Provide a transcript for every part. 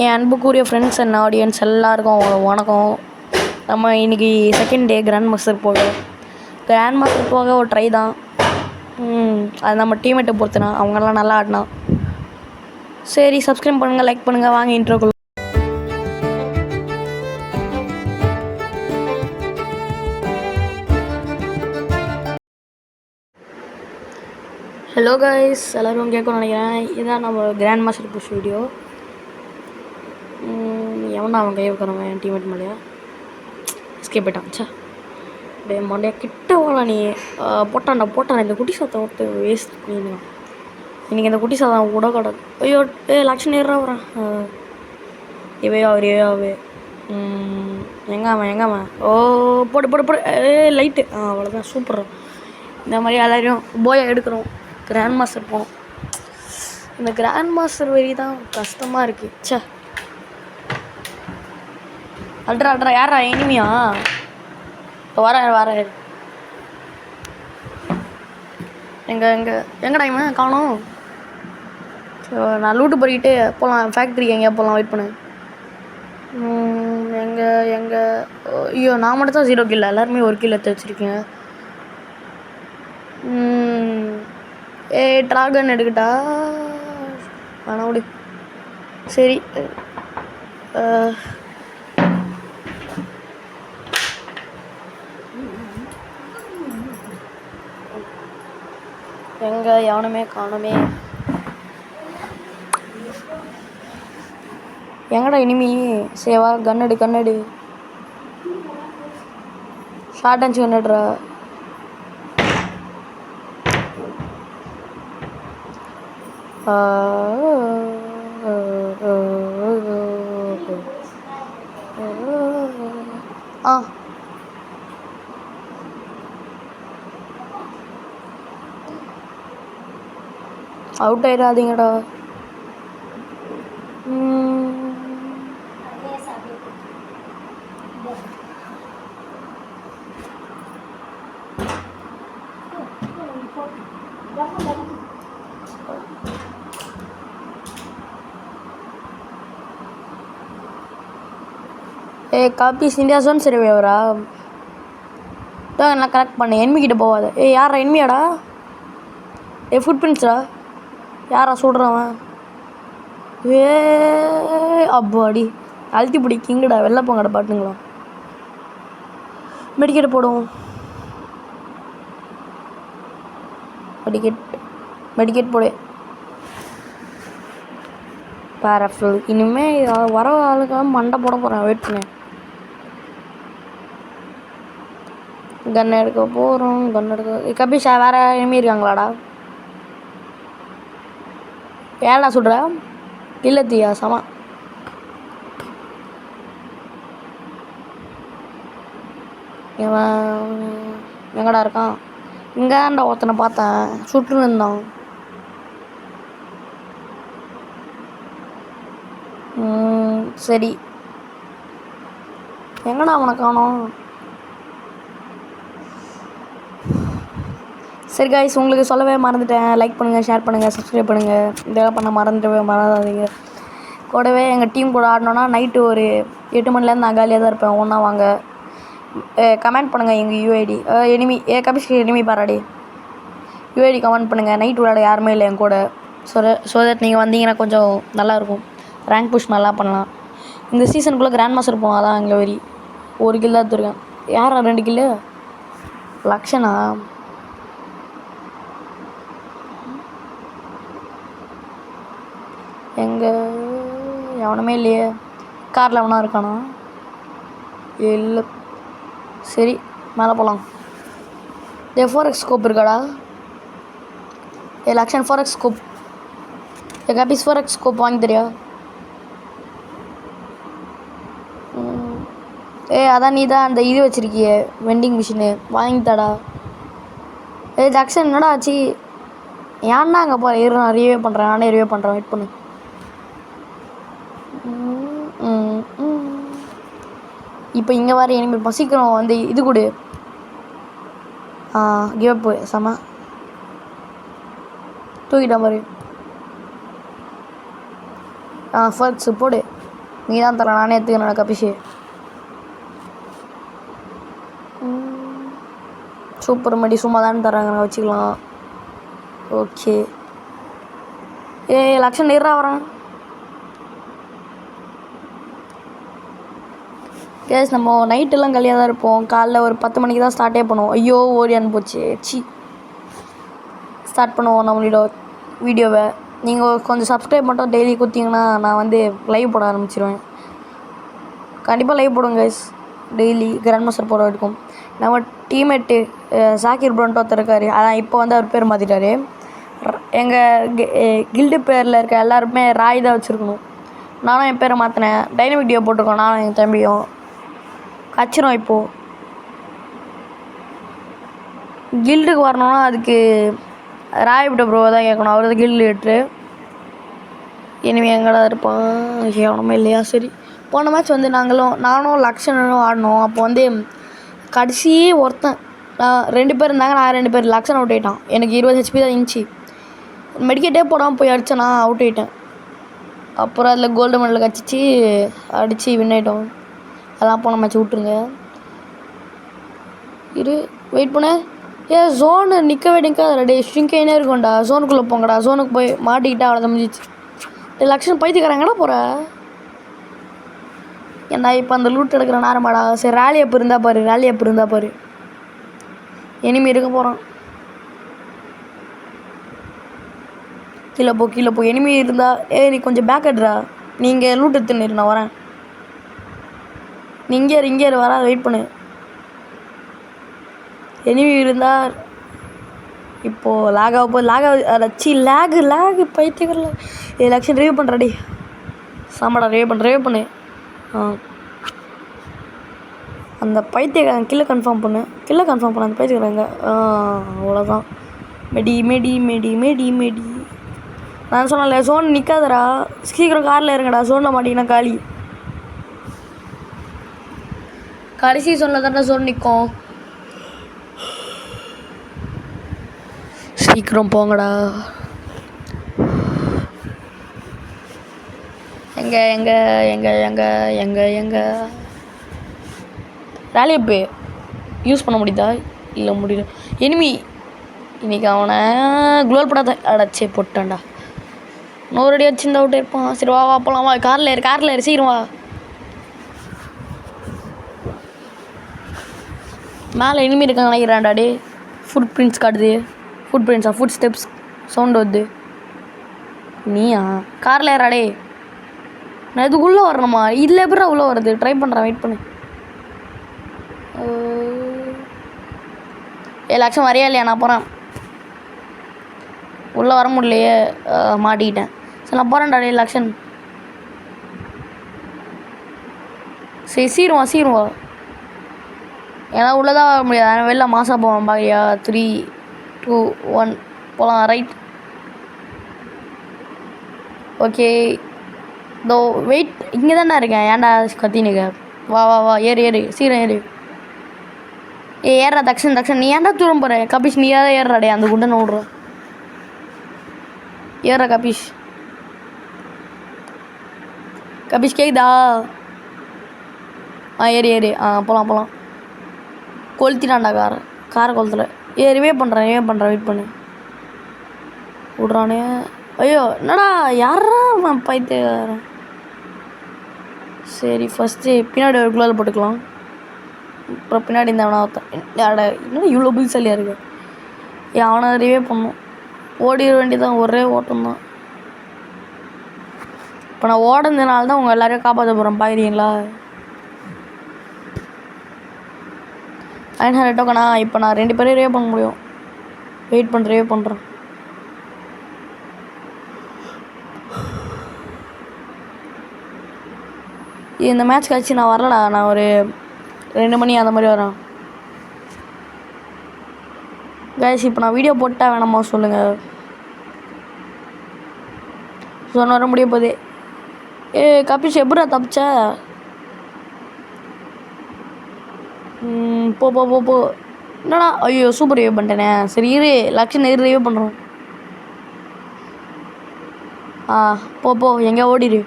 என் அன்புக்குரிய friends and audience எல்லாருக்கும் வணக்கம். நம்ம இன்றைக்கி செகண்ட் டே கிராண்ட் மாஸ்டர் போக ஒரு ட்ரை தான். அது நம்ம டீம்மேட்டை பொறுத்துனா அவங்கெல்லாம் நல்லா ஆடினா. சரி, சப்ஸ்கிரைப் பண்ணுங்கள், லைக் பண்ணுங்கள், வாங்க இன்ட்ரோக்குள்ள. ஹலோ கைஸ், எல்லோரும் கேட்கணும்னு நினைக்கிறேன். இதுதான் நம்ம கிராண்ட் மாஸ்டர் புஷ் வீடியோ. எவனா அவன் கை வைக்கிறவன் என் டீம்மேட் மேலேயா எஸ்கேப் போயிட்டான். சே டே மண்டையா கிட்ட வாழ நீ. போட்டான் இந்த குட்டி சாத்தம் ஒருத்த வேஸ்ட் பண்ணிடுவான். இன்றைக்கி இந்த குட்டி சாதம் கூட கிடக்கு. ஐயோ லக்ஷ்மி நேரம் வரேன். இவையாவே எங்கே அவன் ஓ போடு லைட்டு அவ்வளோதான். சூப்பர். இந்த மாதிரி எல்லாரையும் போயா எடுக்கிறோம். கிராண்ட் மாஸ்டர் போகணும். இந்த கிராண்ட் மாஸ்டர் வெறி தான் கஷ்டமாக இருக்குது. சே அல்ட்ரா யாரா இனிமையா வர எங்கடா இவன் காணோம். நான் லூட்டு போய்கிட்டு போகலாம். ஃபேக்ட்ரிக்கு எங்கேயா போகலாம். வெயிட் பண்ணு. எங்கே ஐயோ, நான் மட்டும் தான் 0 கில். எல்லாருமே 1 கில் எடுத்து வச்சுருக்கீங்க. ட்ராகன் எடுக்கிட்டா வேணா விடு. சரி, எங்கே எவனுமே காணுமே. எங்கடா இனிமே சேவா கண்ணெடு ஷார்ட் அண்ட் கண்ணெடுறா. அவுட் ஆயிடாதீங்கடா. காப்பீஸ் இந்தியா ஜோன் சரிவையவரா தான் நான் கரெக்ட் பண்ணேன். என்மிக்கிட்ட போவாத. யாரா என்மியாடா? ஃபுட் பிரிண்ட்ஸ்டா. யாரா சொல்கிறவன்? அப்பாடி அழுத்தி பிடி கிங்கடா. வெளில போங்கடா பாட்டுங்களா. மெடிக்கெட் போடுவோம். மெடிக்கெட் போடு. பேரஃபில் இனிமேல் வர ஆளுக்கெல்லாம் மண்டை போட போகிறேன். வெயிட் பண்ணேன். கன் எடுக்க போகிறோம். கபிஷா வேறு இனிமே இருக்காங்களாடா? ஏடா சொல்கிற? இல்லத்தியா சமா. எங்கடா இருக்கான்? இங்கேண்டா ஒருத்தனை பார்த்தேன். சுட்டு இருந்தான். சரி, எங்கடா அவனை காணோம்? சரி காய்ஸ், உங்களுக்கு சொல்லவே மறந்துட்டேன். லைக் பண்ணுங்கள், ஷேர் பண்ணுங்கள், சப்ஸ்கிரைப் பண்ணுங்கள். இதெல்லாம் பண்ண மறந்துடாதீங்க. கூடவே எங்கள் டீம் கூட ஆடணுன்னா நைட்டு ஒரு 8 மணிலேருந்து நான் காலியாக தான் இருப்பேன். ஒன்றா வாங்க. கமெண்ட் பண்ணுங்கள் எங்கள் யூஐடி. எனிமி கபிஷ்க்கு எனிமி பாராடி யூஐடி கமெண்ட் பண்ணுங்கள். நைட் விளையாட யாருமே இல்லை என் கூட. ஸோ தட் நீங்கள் வந்தீங்கன்னா கொஞ்சம் நல்லாயிருக்கும். ரேங்க் புஷ் நல்லா பண்ணலாம். இந்த சீசனுக்குள்ளே கிராண்ட் மாஸ்டர் போனால் அதான் எங்கள் வெறி. 1 கில் தான் எடுத்துருக்கேன். யாரா 2 கில்லு? லக்ஷனா? எங்கே எவனுமே இல்லையே. காரில் எவனா இருக்கானா? இல்லை. சரி, மேலே போகலாம். 4x ஸ்கோப் இருக்காடா? Lakshan 4x scope. கபீஸ் 4x scope வாங்கி தெரியா? அதான் நீ தான் அந்த இது வச்சுருக்கிய வெண்டிங் மிஷினு வாங்கித்தாடா. லக்ஷன் என்னடா ஆச்சு? ஏன்னா அங்கே போகிறேன். நான் ரிவ்யூ பண்ணுறேன். நானே ரிவ்யூ பண்ணுறேன். வெயிட் பண்ணு. இப்போ இங்கே வர இனிமே பசிக்கிறோம். அந்த இது கொடு. கிவ் அப் செம தூக்கிட்ட மாதிரி. ஃபர்க்ஸ் போடு. நீ தான் தர, நானே எடுத்துக்கிறேன் கபிஷு. சூப்பர் மடி, சும்மா தானே தராங்க, வச்சுக்கலாம். ஓகே. லக்ஷன் நேரா வரேன். கேஸ் நம்ம நைட்டெல்லாம் கல்லியாக தான் இருப்போம். காலைல ஒரு 10 மணிக்கு தான் ஸ்டார்ட்டே பண்ணுவோம். ஐயோ ஓடியான்னு போச்சு. ஸ்டார்ட் பண்ணுவோம் நம்மளோட வீடியோவை. நீங்கள் கொஞ்சம் சப்ஸ்கிரைப் மட்டும் டெய்லி கொடுத்தீங்கன்னா நான் வந்து லைவ் போட ஆரம்பிச்சிடுவேன். கண்டிப்பாக லைவ் போடுங்க கைஸ். டெய்லி கிராண்ட் மாஸ்டர் போட இருக்கும். நம்ம டீம்மேட்டு சாக்கிர் ப்ரோன்ட்டு ஒருத்தர் இருக்கார். அதான் இப்போ வந்து அவர் பேர் மாற்றிட்டார். எங்கள் கில்டு பேரில் இருக்க எல்லாருமே ராய் தான் வச்சுருக்கணும். நானும் என் பேரை மாற்றினேன். டைனமிக் டியோ போட்டிருக்கோம் நானும் என் தம்பியும். கச்சிரும் இப்போது கில்டுக்கு வரணும்னா அதுக்கு ராய்பிட்ட ப்ரோவை தான் கேட்கணும். அவர் தான் கில்டு லீட்ரு. இனிமேல் எங்கடா இருப்பான், கேவனமே இல்லையா? சரி, போன மேட்ச் வந்து நானும் லக்ஷனும் ஆடினோம். அப்போ வந்து கடைசி ஒருத்தன் 2 பேர் இருந்தாங்க. நான் 2 பேர். லக்ஷன் அவுட் ஆகிட்டான். எனக்கு 20 HP தான் இருந்துச்சு. மெடிக்கேட்டே போடாமல் போய் அடித்தேன். நான் அவுட் ஆகிட்டேன். அப்புறம் அதில் கோல்டு மெடல் கச்சிச்சு அடித்து வின் ஆகிட்டோம். அதெல்லாம் போன மேட்ச் விட்ருங்க. வெயிட் பண்ண. ஜோனு நிற்காத டே, ஸ்ட்ரிங்கைனே இருக்கும்டா. ஜோனுக்குள்ளே போங்கடா. ஜோனுக்கு போய் மாட்டிக்கிட்டா அவ்வளோ முடிஞ்சிச்சு. லக்ஷன் பைத்தியக்காரங்கடா போகிற. ஏன்னா இப்போ அந்த லூட் எடுக்கிற நேரமாடா. சரி, ரேலி அப் இருந்தால் பாரு. இனிமே இருக்க போகிறான். கீழே போ. எனிமி இருந்தா நீ கொஞ்சம் பேக் அட்ரா. நீங்கள் லூட் எடுத்துன்னு நான் வரேன். நீ இங்கே வர வெயிட் பண்ணு. எனிமி இருந்தால் இப்போது லேகு பைத்தியக்கரில். லக்ஷன் ரிவ்யூ பண்ணுறாடி. சாமாடா ரிவ்யூ பண்ணு. அந்த பைத்தியக்காரன் கில்லை கன்ஃபார்ம் பண்ணு. அந்த பைத்தியக்காரங்க. அவ்வளோதான். மெடி. நான் சொன்னல ஜோன் நிற்காதடா. சீக்கிரம் காரில் இருங்கடா. ஜோனில் மாட்டிங்கன்னா காலி. கடைசி ஜோனில் தானே ஜோன் நிற்கும். சீக்கிரம் போங்கடா. எங்க ரேலியப்பு யூஸ் பண்ண முடியுதா? இல்லை முடியல. எனிமி இன்னைக்கு அவனை குளோல் படாத அடைச்சே போட்டான்டா. 100 அடி அடிச்சு இந்த அவுட்டே இருப்பான். சரி வா போகலாம். வா, காரில் ஏறு சீக்கிரம் வா. மேலே எனிமி இருக்காங்க நினைக்கிறான்டா. டே ஃபுட் பிரிண்ட்ஸ் காட்டுது. ஃபுட் ஸ்டெப்ஸ் சவுண்டு வருது. நீயா காரில் ஏறாடே. நான் இதுக்குள்ளே வரணுமா? இதில் எப்படா உள்ளே வருது? ட்ரை பண்ணுறேன், வெயிட் பண்ணு. லட்சம் வரையா இல்லையா? நான் போகிறேன். உள்ளே வர முடியலையே, மாட்டிக்கிட்டேன். சரி நான் போகிறேன்டா. டே லக்ஷன், சரி சீருவா. ஏன்னா உள்ளதான் வர முடியாது. ஆனால் வெளில மாதம் போவோம் பாக்கியா. 3, 2, 1 போகலாம். ரைட். ஓகே. இதோ வெயிட், இங்கே தானே இருக்கேன். ஏன்டா கத்தினுக்க? வா ஏறு சீக்கிரம் ஏறு. ஏறா தக்ஷன் நீ ஏன்டா தூரம் போகிற? கபீஷ் நீ ஏதாவது ஏறுறாடே. அந்த குண்டை நோடுற. ஏறா கபீஷ் கேக்குதா? ஏறு. போகலாம். கொளுத்திட்டான்டா காரை கொளுத்துல. ரிவே பண்ணுறேன். வெயிட் பண்ணு. விட்றானே. ஐயோ என்னடா, யாரா பைத்தியக்காரன். சரி ஃபஸ்ட்டு பின்னாடி ஒரு குளோல் போட்டுக்கலாம். அப்புறம் பின்னாடி இந்த அவனை இன்னும் இவ்வளோ புதுசாலியாக இருக்கு. அவனை ரிவே பண்ணும். ஓடிட வேண்டியதான். ஒரே ஓட்டம் தான். இப்போ நான் ஓடுனதுனால தான் உங்கள் எல்லாரையும் காப்பாற்ற போகிறேன். பார்க்குறீங்களா? 900 டோக்கனா. இப்போ நான் 2 பேரையும் ரிவே பண்ண முடியும். வெயிட் பண்ணுறேன், ரிவே பண்ணுறேன். இந்த மேட்ச் கழிச்சு நான் வரலடா. நான் ஒரு 2 மணி அந்த மாதிரி வரேன். கைஸ் இப்போ நான் வீடியோ போட்டால் வேணாமா சொல்லுங்கள். சொன்ன வர முடிய போதே. கபிஷ் எப்படா தப்பிச்ச? போ. என்னடா? ஐயோ சூப்பர் ரிவ்யூ பண்ணிட்டேனே. சரி லக்ஷன் ரிவ்யூ பண்ணுறோம். போ எங்கே ஓடிடு.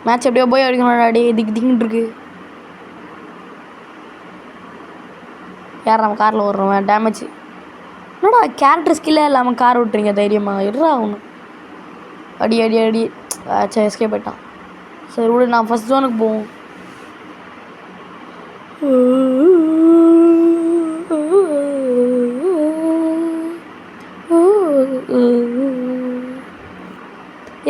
மேட்ச் எப்படியோ போய் அடிக்கணும்டா. அடி திங்கிட்டு இருக்கு. யார் நம்ம காரில் ஓடுறோம் டேமேஜ். என்னடா கேரக்டர் ஸ்கில்லே இல்லாமல் கார் விட்டுறீங்க தைரியமாக இருறா ஒன்று. அடி அடி அடி. சரி எஸ்கே போயிட்டான். சரி விடு, நான் ஃபஸ்ட் ஜோனுக்கு போவோம்.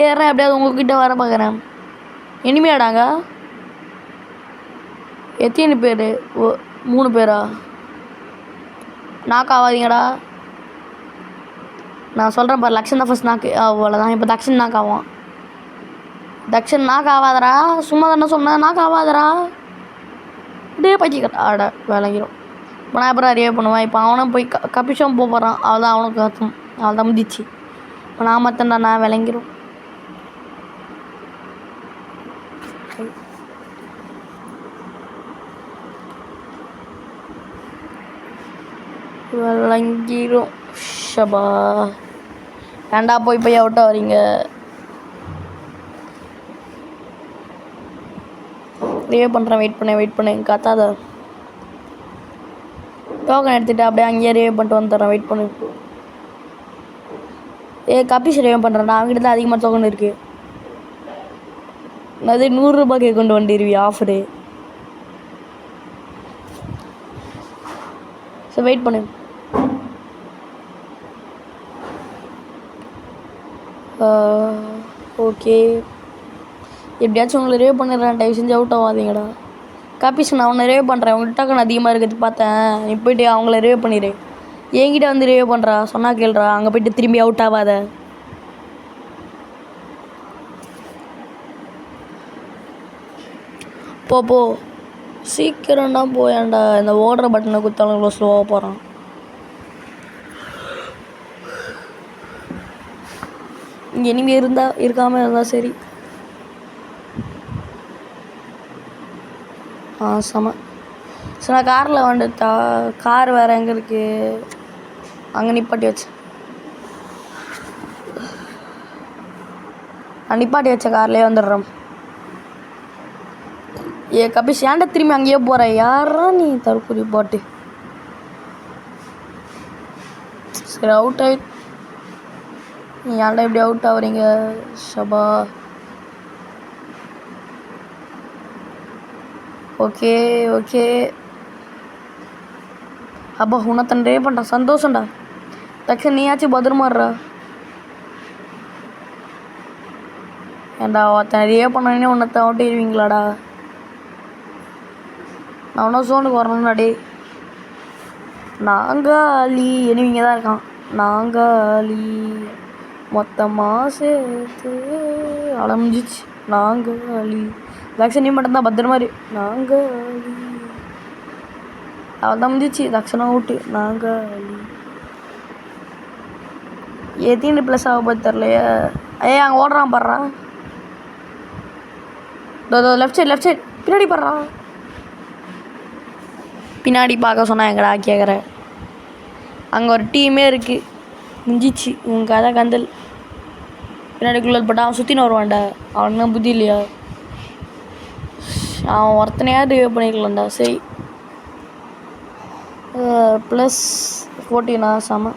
ஏறேன் எப்படியாவது உங்ககிட்ட வர பார்க்குறேன். இனிமையாடாங்க எத்தனை பேர்? 3 பேரா? நாக்கு ஆகாதீங்கடா. நான் சொல்கிறேன் பாரு, லக்ஷன் தான் ஃபஸ்ட் நாக்கு. அவ்வளோதான். இப்போ தக்ஷன் நாக்கு ஆவான். தக்ஷன் நாக்கு ஆகாதரா. சும்மா தானே சொன்னேன், நாக்கு ஆகாதரா. அப்படியே பச்சிக்கிறேன். ஆட விளங்கிடும். இப்போ நான் அப்புறம் அறிவே பண்ணுவேன். இப்போ அவனும் போய் கப்பிஷம் போகிறான். அவள்தான் அவனுக்கு அர்த்தம். அவள் தான் முந்திச்சு. இப்போ நான் மற்றண்டா நான் விளங்கிடும். விளங்கிடும். ஷபா ஏண்டா போய் அவுட்டாக வரீங்க? ரிவே பண்ணுறேன். வெயிட் பண்ணேன் கத்தாத. டோக்கன் எடுத்துகிட்டு அப்படியே அங்கேயே ரிவே பண்ணிட்டு வந்துடுறேன். வெயிட் பண்ணு. கப்பீஸ் ரிவே பண்ணுறேன்டா. அவங்ககிட்ட தான் அதிகமாக டோக்கன் இருக்குது. அது 100 ரூபாய்க்கு கொண்டு வந்துடுவி ஆஃபரு. சரி வெயிட் பண்ணு. ஓகே எப்படியாச்சும் உங்களை ரிவே பண்ணிடுறேன். தயவு செஞ்சு அவுட் ஆகாதீங்கடா. காப்பீஸ் நான் அவனை ரிவே பண்ணுறேன். உங்கள்கிட்ட டோக்கன் அதிகமாக இருக்கிறது பார்த்தேன். நீ போய்ட்டு அவங்கள ரிவே பண்ணிடு. என்கிட்ட வந்து ரிவே பண்ணுறா. சொன்னா கேள்றா. அங்கே போய்ட்டு திரும்பி அவுட் ஆகாத. போ சீக்கிரம்டா போயாண்டா. இந்த ஓடுற பட்டனை குத்தாலும் இவ்வளோ ஸ்லோவாக போகிறான். இங்கே இனிமே இருக்காமல் இருந்தால் சரி. செம. சரி நான் காரில் வந்துட்டா. கார் வேறு எங்கே இருக்குது? அங்கே நிப்பாட்டி வச்சேன். நான் நிப்பாட்டி வச்ச கார்லேயே வந்துடுறேன். கபிஷ் ஏன்டா திரும்பி அங்கேயே போகிற? யாரா நீ தற்கொலை போட்டு? சரி அவுட் ஆகி நீ ஏன்டா இப்படி அவுட் ஆகுறீங்க? ஷபா ஓகே அப்பா உன்னத்தன் ரே பண்ணுறா. சந்தோஷம்டா. தக்ஷன் நீயாச்சும் பத்திரமாடுறா. ஏன்டா ஒருத்தன் ரே பண்ணே உன்னத்தை அவுட்டிடுவீங்களாடா? நான் ஒன்றும் சோனுக்கு வரணும்னாடி. நாங்காலி இனிவிங்க தான் இருக்கான். நாங்காலி மொத்தமாக சேர்த்து அலம்பிச்சிச்சு. நாங்காலி தக்ஷன் நீ மட்டும்தான் பத்திரமாரி. நாங்காலி அவள் தான் முடிஞ்சிச்சு. தக்ஷனா விட்டு நாங்காலி எத்தனை ப்ளஸ் ஆக போது தெரிலையே. அங்கே ஓடுறான் பாடுறான். லெஃப்ட் சைட் பின்னாடி பாடுறான். பின்னாடி பார்க்க சொன்னால் எங்கடா கேட்குற? அங்கே ஒரு டீமே இருக்குது. முடிஞ்சிச்சு உங்கள் கதை கந்தல். பின்னாடிக்குள்ளே பட்டா அவன் சுற்றின்னு வருவான்டா. அவனுக்கு தான் புத்தி இல்லையா? அவன் ஒருத்தனையாவது ரிவே பண்ணிக்கலாம்டா. சரி +14 செம.